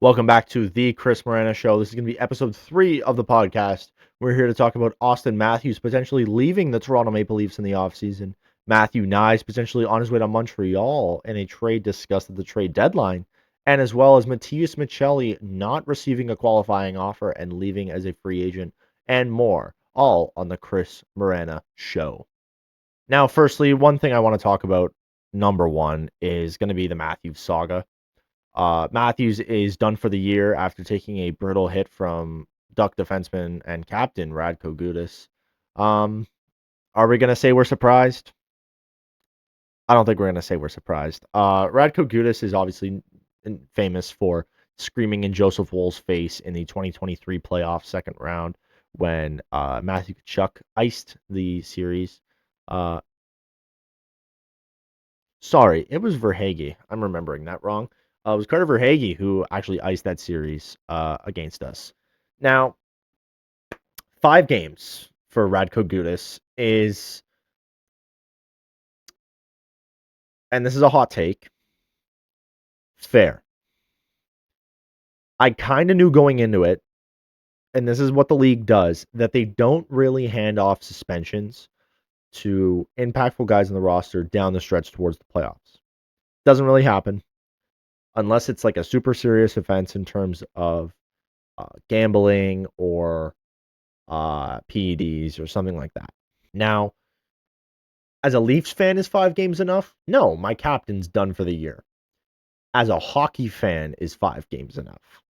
Welcome back to the Chris Morana Show. This is going to be episode 3 of the podcast. We're here to talk about Austin Matthews potentially leaving the Toronto Maple Leafs in the offseason. Matthew Knies potentially on his way to Montreal in a trade discussed at the trade deadline. And as well as Matias Maccelli not receiving a qualifying offer and leaving as a free agent and more. All on the Chris Morana Show. Now, firstly, one thing I want to talk about, number one, is going to be the Matthews saga. Matthews is done for the year after taking a brutal hit from Duck defenseman and captain Radko Gudas. Um, are we going to say we're surprised? I don't think we're going to say we're surprised. Radko Gudas is obviously famous for screaming in Joseph Woll's face in the 2023 playoff second round when Matthew Tkachuk iced the series. Uh, Sorry, it was Verhaeghe. I'm remembering that wrong. It was Carter Verhaeghe who actually iced that series against us. Now, 5 games for Radko Gudas is, and this is a hot take, fair. I kind of knew going into it, and this is what the league does, that they don't really hand off suspensions to impactful guys in the roster down the stretch towards the playoffs. Doesn't really happen unless it's like a super serious offense in terms of gambling or PEDs or something like that. Now, as a Leafs fan, is 5 games enough? No, my captain's done for the year. As a hockey fan, is 5 games enough?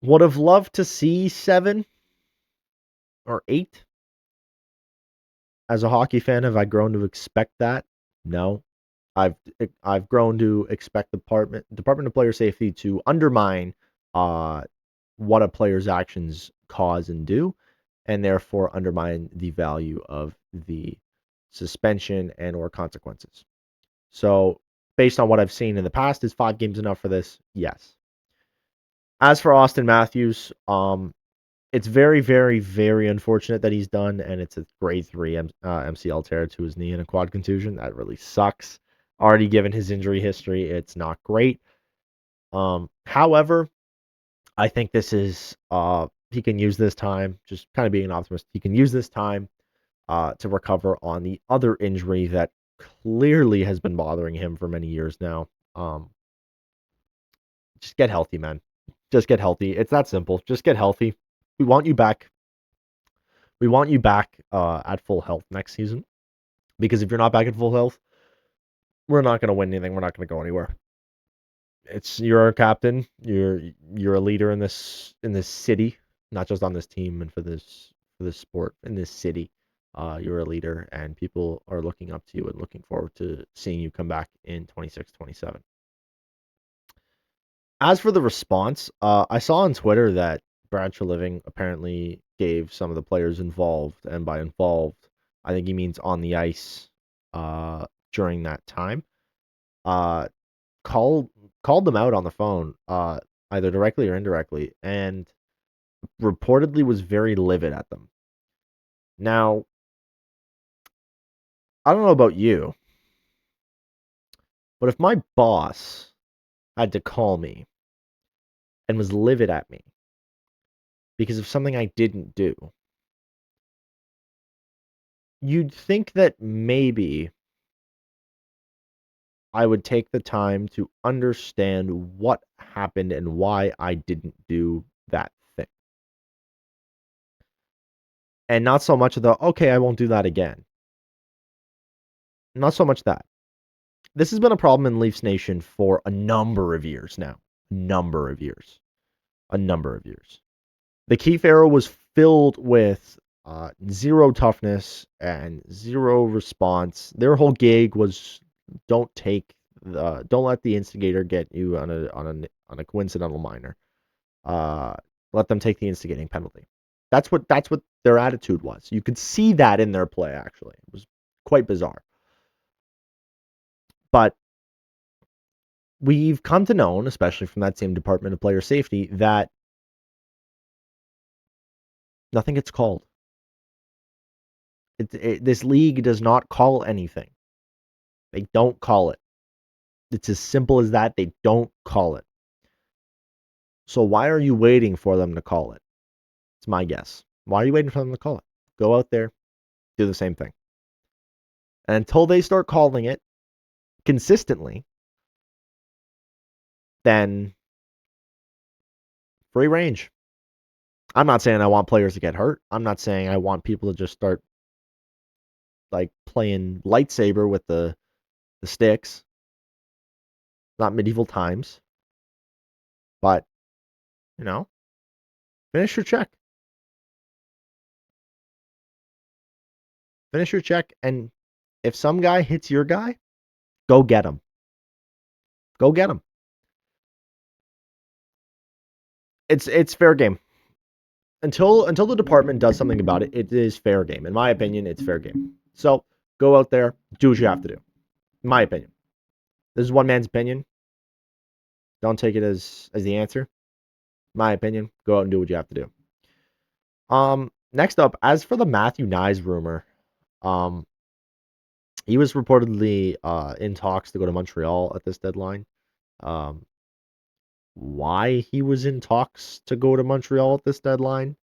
Would have loved to see 7 or 8. As a hockey fan, have I grown to expect that? No. I've grown to expect the Department of Player Safety to undermine what a player's actions cause and do, and therefore undermine the value of the suspension and or consequences. So, based on what I've seen in the past, is 5 games enough for this? Yes. As for Austin Matthews, it's very, very, very unfortunate that he's done, and it's a grade 3 MCL tear to his knee and a quad contusion. That really sucks. Already given his injury history, it's not great. However, I think this is he can use this time, just kind of being an optimist, he can use this time to recover on the other injury that clearly has been bothering him for many years now. Just get healthy, man. Just get healthy. It's that simple. Just get healthy. We want you back. We want you back at full health next season. Because if you're not back at full health, we're not going to win anything. We're not going to go anywhere. You're our captain. You're a leader in this city, not just on this team and for this sport in this city. You're a leader, and people are looking up to you and looking forward to seeing you come back in 26, 27. As for the response, I saw on Twitter that Brad Treliving apparently gave some of the players involved, and by involved, I think he means on the ice during that time, uh, called them out on the phone, either directly or indirectly, and reportedly was very livid at them. Now, I don't know about you, but if my boss had to call me and was livid at me because of something I didn't do, you'd think that maybe I would take the time to understand what happened and why I didn't do that thing. And not so much of the, okay, I won't do that again. Not so much that. This has been a problem in Leafs Nation for a number of years now. A number of years. The Keefe era was filled with zero toughness and zero response. Their whole gig was don't let the instigator get you on a coincidental minor. Let them take the instigating penalty. That's what their attitude was. You could see that in their play. Actually, it was quite bizarre. But we've come to know, especially from that same Department of Player Safety, that nothing gets called. This league does not call anything. They don't call it. It's as simple as that. They don't call it. So why are you waiting for them to call it? It's my guess. Why are you waiting for them to call it? Go out there, do the same thing. And until they start calling it consistently, then free range. I'm not saying I want players to get hurt. I'm not saying I want people to just start like playing lightsaber with the sticks. Not medieval times. But, finish your check. Finish your check, and if some guy hits your guy, go get him. Go get him. It's fair game. Until the department does something about it, it is fair game. In my opinion, it's fair game. So go out there, do what you have to do. In my opinion. This is one man's opinion. Don't take it as the answer. In my opinion, go out and do what you have to do. Next up, as for the Matthew Knies rumor, he was reportedly in talks to go to Montreal at this deadline. Why he was in talks to go to Montreal at this deadline,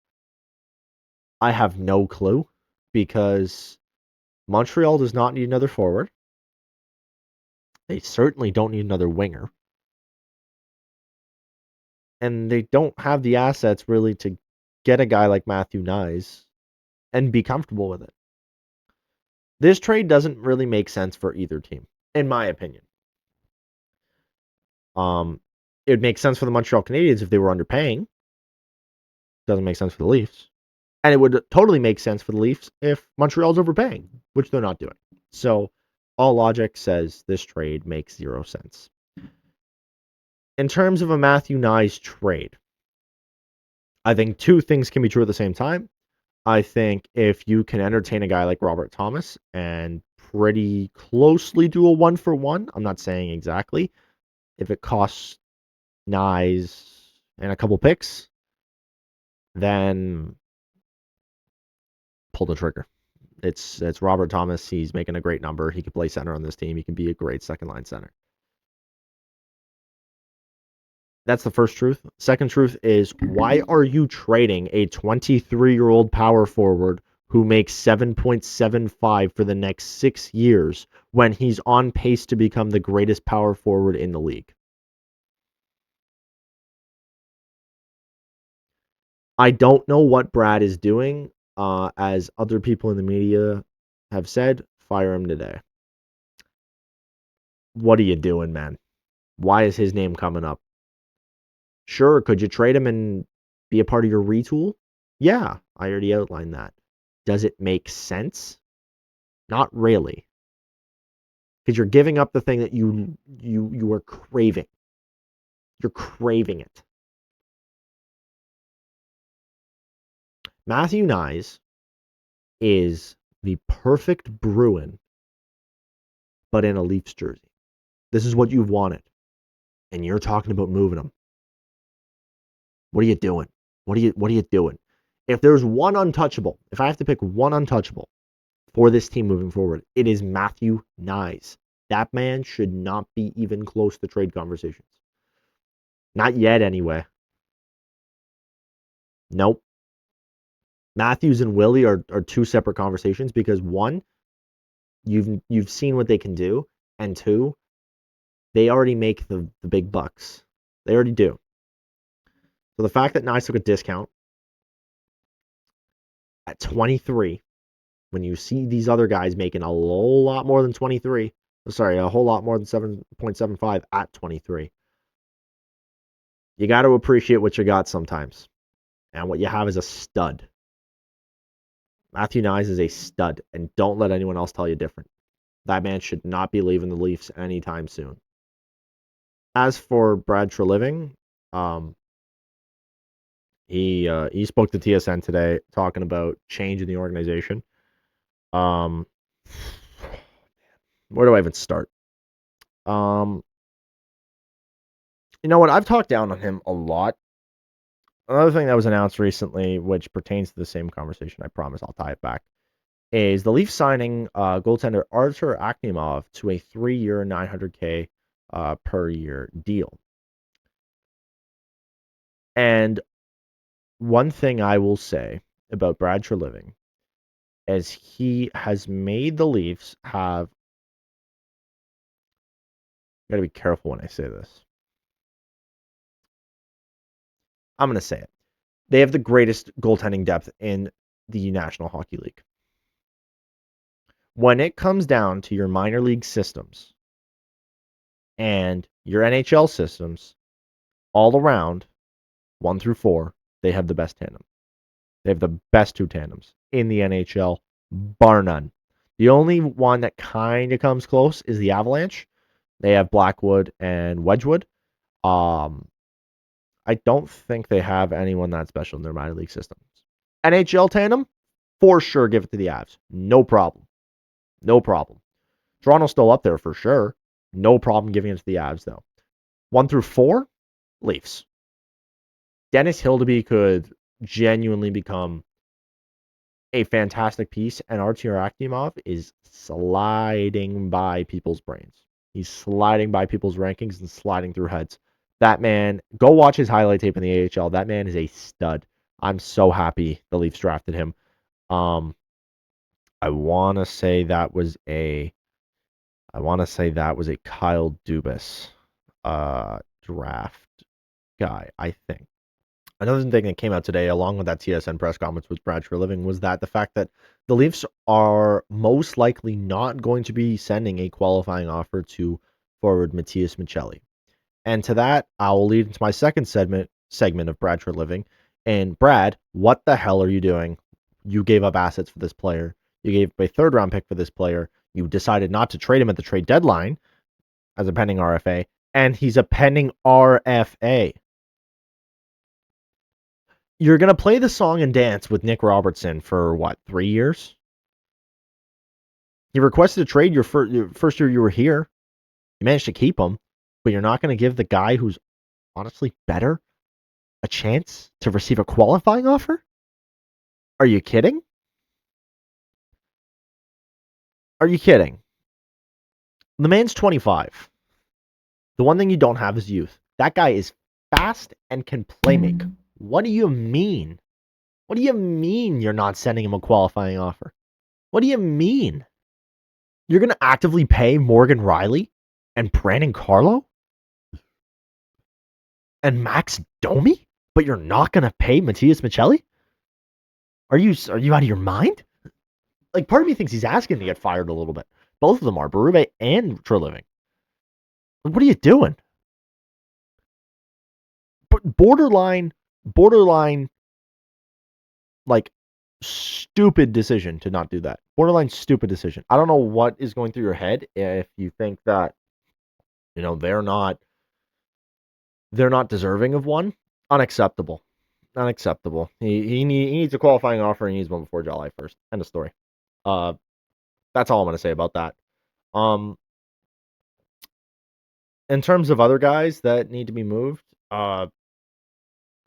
I have no clue, because Montreal does not need another forward. They certainly don't need another winger. And they don't have the assets really to get a guy like Matthew Knies and be comfortable with it. This trade doesn't really make sense for either team, in my opinion. It would make sense for the Montreal Canadiens if they were underpaying. Doesn't make sense for the Leafs. And it would totally make sense for the Leafs if Montreal's overpaying, which they're not doing. So all logic says this trade makes 0 sense. In terms of a Matthew Knies trade, I think two things can be true at the same time. I think if you can entertain a guy like Robert Thomas and pretty closely do a 1-for-1, I'm not saying exactly, if it costs Knies and a couple picks, then pull the trigger. It's Robert Thomas. He's making a great number. He could play center on this team. He can be a great second line center. That's the first truth. Second truth is, why are you trading a 23-year-old power forward who makes 7.75 for the next 6 years when he's on pace to become the greatest power forward in the league? I don't know what Brad is doing. As other people in the media have said, fire him today. What are you doing, man? Why is his name coming up? Sure, could you trade him and be a part of your retool? Yeah, I already outlined that. Does it make sense? Not really. Because you're giving up the thing that you are craving. You're craving it. Matthew Knies is the perfect Bruin, but in a Leafs jersey. This is what you've wanted. And you're talking about moving him. What are you doing? What are you doing? If there's one untouchable, if I have to pick one untouchable for this team moving forward, it is Matthew Knies. That man should not be even close to trade conversations. Not yet, anyway. Nope. Matthews and Willie are two separate conversations, because one, you've seen what they can do, and two, they already make the big bucks. They already do. So the fact that Knies took a discount at 23, when you see these other guys making a whole lot more than 23, a whole lot more than 7.75 at 23, you got to appreciate what you got sometimes. And what you have is a stud. Matthew Knies is a stud, and don't let anyone else tell you different. That man should not be leaving the Leafs anytime soon. As for Brad Treliving, he spoke to TSN today talking about change in the organization. Where do I even start? You know what? I've talked down on him a lot. Another thing that was announced recently, which pertains to the same conversation, I promise I'll tie it back, is the Leafs signing goaltender Artur Akhimov to a 3-year, $900K per year deal. And one thing I will say about Brad Treliving is he has made the Leafs have. Gotta be careful when I say this. I'm gonna say it. They have the greatest goaltending depth in the National Hockey League. When it comes down to your minor league systems and your NHL systems, all around, 1 through 4, they have the best tandem. They have the best two tandems in the NHL, bar none. The only one that kind of comes close is the Avalanche. They have Blackwood and Wedgwood. I don't think they have anyone that special in their minor league systems. NHL tandem, for sure, give it to the Avs. No problem. No problem. Toronto's still up there for sure. No problem giving it to the Avs, though. 1 through 4, Leafs. Dennis Hildeby could genuinely become a fantastic piece, and Artur Akhimov is sliding by people's brains. He's sliding by people's rankings and sliding through heads. That man, go watch his highlight tape in the AHL. That man is a stud. I'm so happy the Leafs drafted him. I want to say that was a Kyle Dubas draft guy, I think. Another thing that came out today, along with that TSN press conference with Brad Treliving, was that the fact that the Leafs are most likely not going to be sending a qualifying offer to forward Matias Maccelli. And to that, I'll lead into my second segment of Brad Treliving. And Brad, what the hell are you doing? You gave up assets for this player. You gave up a third-round pick for this player. You decided not to trade him at the trade deadline as a pending RFA, and he's a pending RFA. You're going to play the song and dance with Nick Robertson for, 3 years? He requested a trade your first year you were here. You managed to keep him, but you're not going to give the guy who's honestly better a chance to receive a qualifying offer? Are you kidding? Are you kidding? The man's 25. The one thing you don't have is youth. That guy is fast and can play make. What do you mean? What do you mean you're not sending him a qualifying offer? What do you mean? You're going to actively pay Morgan Riley and Brandon Carlo and Max Domi, but you're not going to pay Matias Maccelli? Are you out of your mind? Like, part of me thinks he's asking to get fired a little bit. Both of them are, Berube and Treliving. What are you doing? But borderline, like, stupid decision to not do that. Borderline stupid decision. I don't know what is going through your head if you think that, they're not deserving of one. Unacceptable. He needs a qualifying offer and he needs one before July 1st. End of story. That's all I'm going to say about that. In terms of other guys that need to be moved, I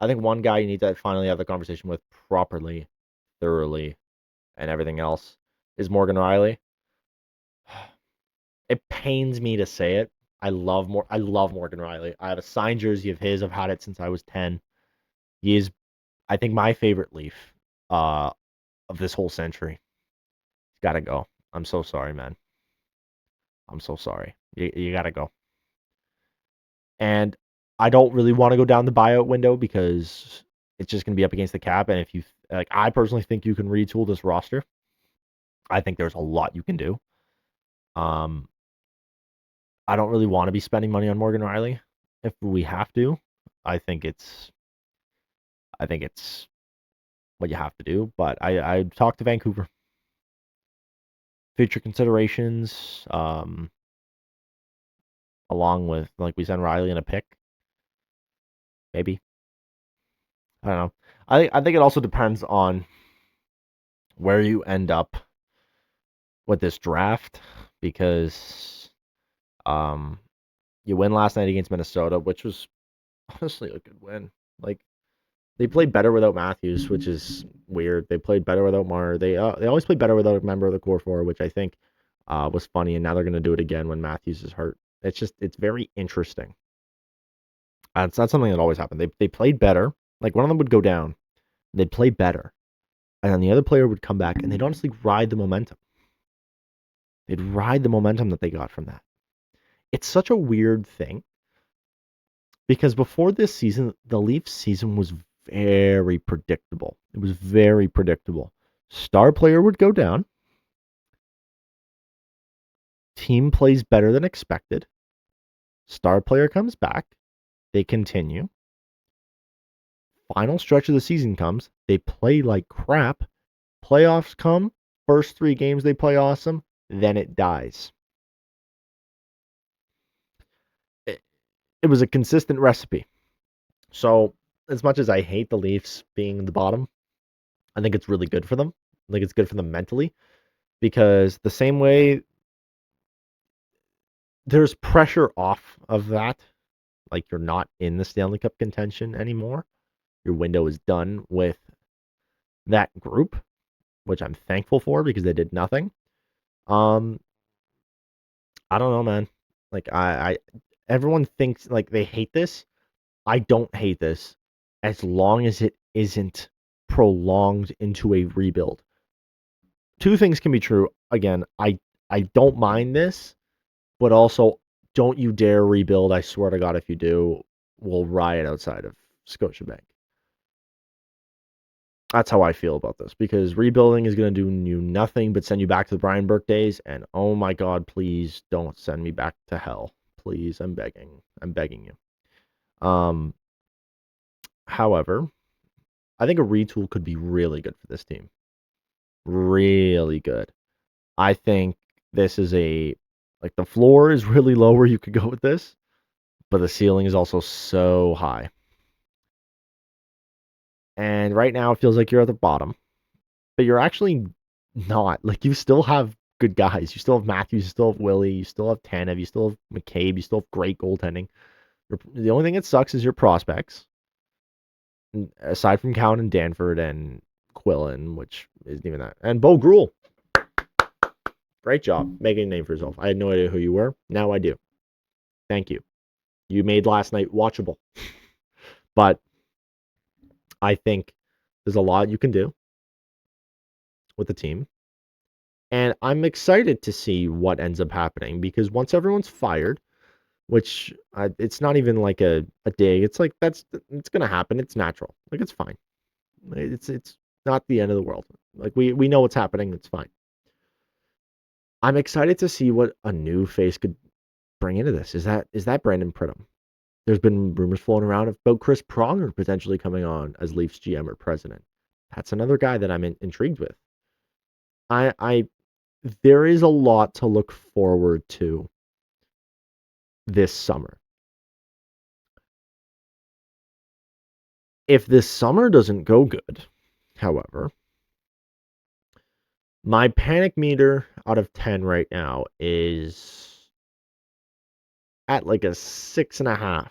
think one guy you need to finally have the conversation with properly, thoroughly, and everything else is Morgan Riley. It pains me to say it. I love Morgan Riley. I have a signed jersey of his. I've had it since I was 10. He is, I think, my favorite Leaf of this whole century. He's got to go. I'm so sorry, man. I'm so sorry. You got to go. And I don't really want to go down the buyout window because it's just going to be up against the cap. And if you, I personally think you can retool this roster. I think there's a lot you can do. I don't really want to be spending money on Morgan Riley if we have to. I think it's what you have to do. But I talked to Vancouver. Future considerations, along with, we send Riley in a pick. Maybe. I don't know. I think it also depends on where you end up with this draft, because you win last night against Minnesota, which was honestly a good win. They played better without Matthews, which is weird. They played better without Marner. They always play better without a member of the core four, which I think was funny. And now they're going to do it again when Matthews is hurt. It's very interesting. It's not something that always happened. They played better. Like one of them would go down, they'd play better, and then the other player would come back, and they'd honestly ride the momentum. They'd ride the momentum that they got from that. It's such a weird thing because before this season, the Leafs season was very predictable. It was very predictable. Star player would go down. Team plays better than expected. Star player comes back. They continue. Final stretch of the season comes. They play like crap. Playoffs come. First 3 games they play awesome. Then it dies. It was a consistent recipe. So, as much as I hate the Leafs being the bottom, I think it's really good for them. I think it's good for them mentally because the same way there's pressure off of that, like you're not in the Stanley Cup contention anymore. Your window is done with that group, which I'm thankful for because they did nothing. Um, I don't know, man. Like everyone thinks like they hate this. I don't hate this as long as it isn't prolonged into a rebuild. Two things can be true. Again, I don't mind this, but also don't you dare rebuild. I swear to God, if you do, we'll riot outside of Scotiabank. That's how I feel about this because rebuilding is going to do you nothing but send you back to the Brian Burke days. And oh my God, please don't send me back to hell. Please, I'm begging. I'm begging you. However, I think a retool could be really good for this team. Really good. I think this is like the floor is really low where you could go with this, but the ceiling is also so high. And right now it feels like you're at the bottom, but you're actually not. Like you still have good guys. You still have Matthews, you still have Willie, you still have Tanev, you still have McCabe, you still have great goaltending. The only thing that sucks is your prospects. Aside from Cowan and Danford and Quillen, which isn't even that. And Bo Gruel. Great job making a name for yourself. I had no idea who you were. Now I do. Thank you. You made last night watchable. But I think there's a lot you can do with the team. And I'm excited to see what ends up happening because once everyone's fired, which it's not even like a dig, it's like it's going to happen. It's natural. Like it's fine. It's not the end of the world. Like we know what's happening. It's fine. I'm excited to see what a new face could bring into this. Is that Brandon Pridham? There's been rumors floating around about Chris Pronger potentially coming on as Leafs GM or president. That's another guy that I'm intrigued with. I there is a lot to look forward to this summer. If this summer doesn't go good, however, my panic meter out of 10 right now is at like a 6.5.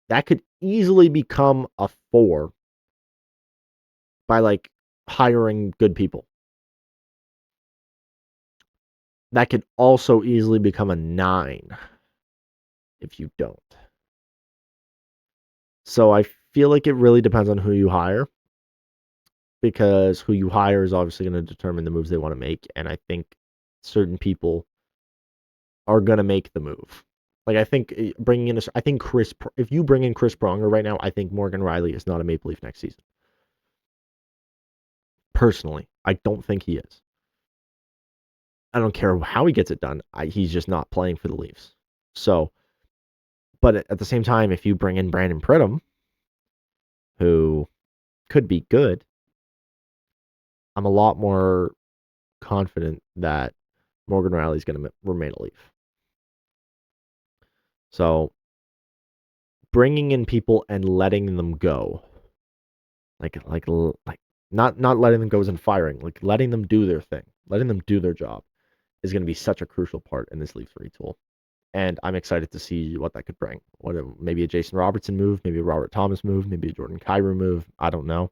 That could easily become a 4 by like hiring good people. That could also easily become a 9 if you don't. So I feel like it really depends on who you hire because who you hire is obviously going to determine the moves they want to make. And I think certain people are going to make the move. Like I think bringing in, I think if you bring in Chris Pronger right now, I think Morgan Riley is not a Maple Leaf next season. Personally, I don't think he is. I don't care how he gets it done. He's just not playing for the Leafs. So, but at the same time, if you bring in Brandon Pridham, who could be good, I'm a lot more confident that Morgan Riley is going to remain a Leaf. So, bringing in people and letting them go, like not letting them go as in firing, like letting them do their thing, letting them do their job, is going to be such a crucial part in this Leafs retool. And I'm excited to see what that could bring. Maybe a Jason Robertson move, maybe a Robert Thomas move, maybe a Jordan Kyrou move. I don't know.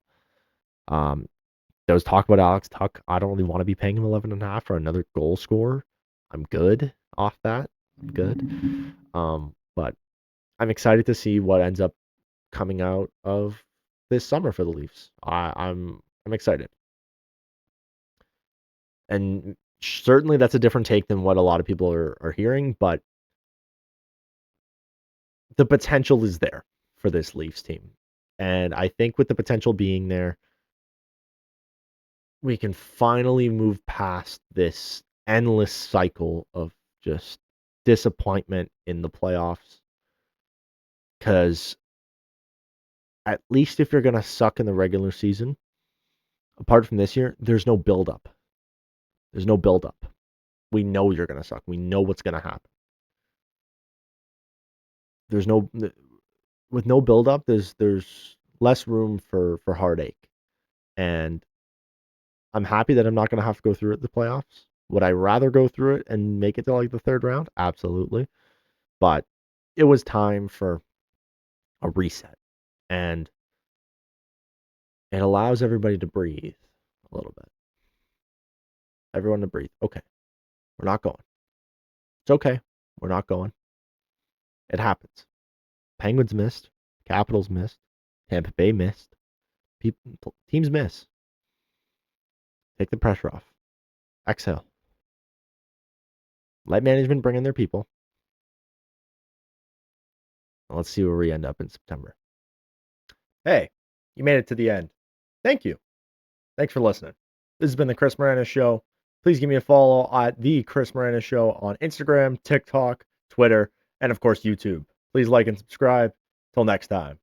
There was talk about Alex Tuch. I don't really want to be paying him 11.5 for another goal scorer. I'm good. off that. Good. But I'm excited to see what ends up coming out of this summer for the Leafs. I'm excited. And certainly that's a different take than what a lot of people are hearing, but the potential is there for this Leafs team. And I think with the potential being there, we can finally move past this endless cycle of just disappointment in the playoffs. Because at least if you're going to suck in the regular season, apart from this year, there's no buildup. There's no buildup. We know you're going to suck. We know what's going to happen. There's no with no buildup. There's less room for heartache, and I'm happy that I'm not going to have to go through it the playoffs. Would I rather go through it and make it to like the third round? Absolutely, but it was time for a reset, and it allows everybody to breathe a little bit. Everyone to breathe. Okay, we're not going. It's okay. We're not going. It happens. Penguins missed. Capitals missed. Tampa Bay missed. Teams miss. Take the pressure off. Exhale. Let management bring in their people. And let's see where we end up in September. Hey, you made it to the end. Thank you. Thanks for listening. This has been the Chris Morana Show. Please give me a follow at the Chris Morana Show on Instagram, TikTok, Twitter, and of course YouTube. Please like and subscribe. Till next time.